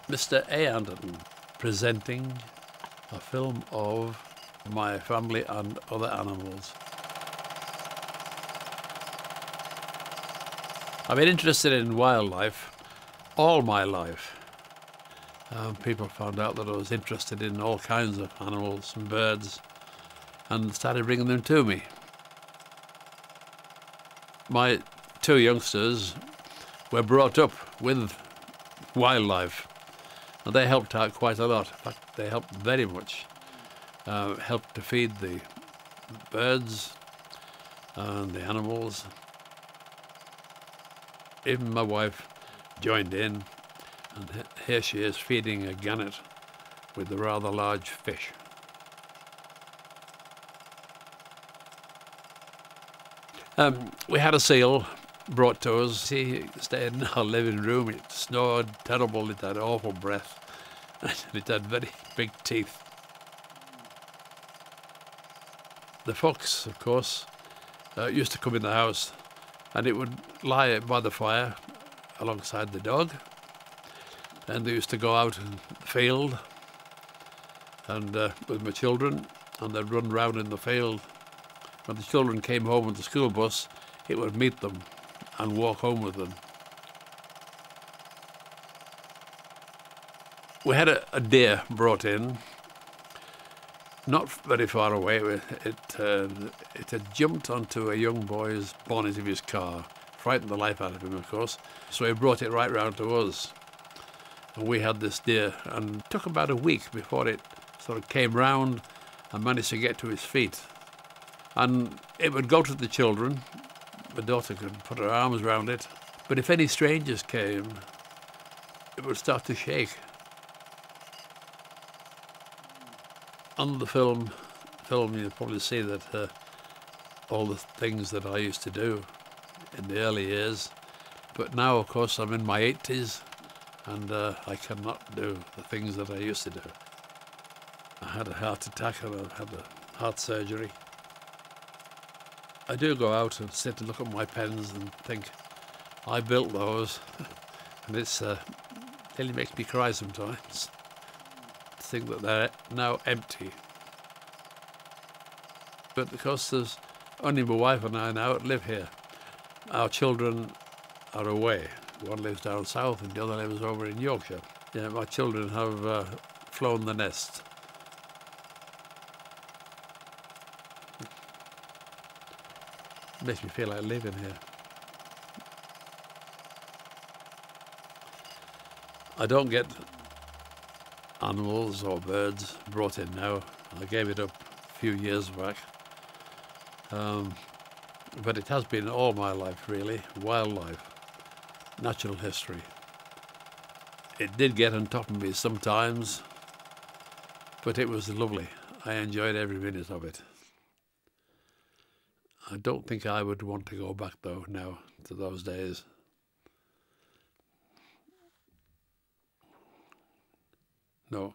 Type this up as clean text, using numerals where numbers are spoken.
Mr. A. Anderton, presenting a film of my family and other animals. I've been interested in wildlife all my life. People found out that I was interested in all kinds of animals and birds and started bringing them to me. My two youngsters were brought up with wildlife and they helped out quite a lot. In fact, they helped very much. Helped to feed the birds and the animals. Even my wife joined in, and here she is feeding a gannet with a rather large fish. We had a seal brought to us. He stayed in our living room. It snored terrible. It had awful breath. And it had very big teeth. The fox, of course, used to come in the house, and it would lie by the fire alongside the dog. And they used to go out in the field and with my children, and they'd run round in the field. When the children came home with the school bus, it would meet them and walk home with them. We had a deer brought in, not very far away. It had jumped onto a young boy's bonnet of his car, frightened the life out of him, of course. So he brought it right round to us. And we had this deer, and it took about a week before it sort of came round and managed to get to his feet. And it would go to the children. My daughter could put her arms around it. But if any strangers came, it would start to shake. On the film you'll probably see that all the things that I used to do in the early years. But now, of course, I'm in my 80s, and I cannot do the things that I used to do. I had a heart attack and I've had a heart surgery. I do go out and sit and look at my pens and think, I built those, and it's nearly makes me cry sometimes to think that they're now empty. But because there's only my wife and I now that live here, our children are away. One lives down south and the other lives over in Yorkshire. Yeah, my children have flown the nest. It makes me feel like living here. I don't get animals or birds brought in now. I gave it up a few years back. But it has been all my life, really. Wildlife, natural history. It did get on top of me sometimes, but it was lovely. I enjoyed every minute of it. I don't think I would want to go back, though, now to those days. No.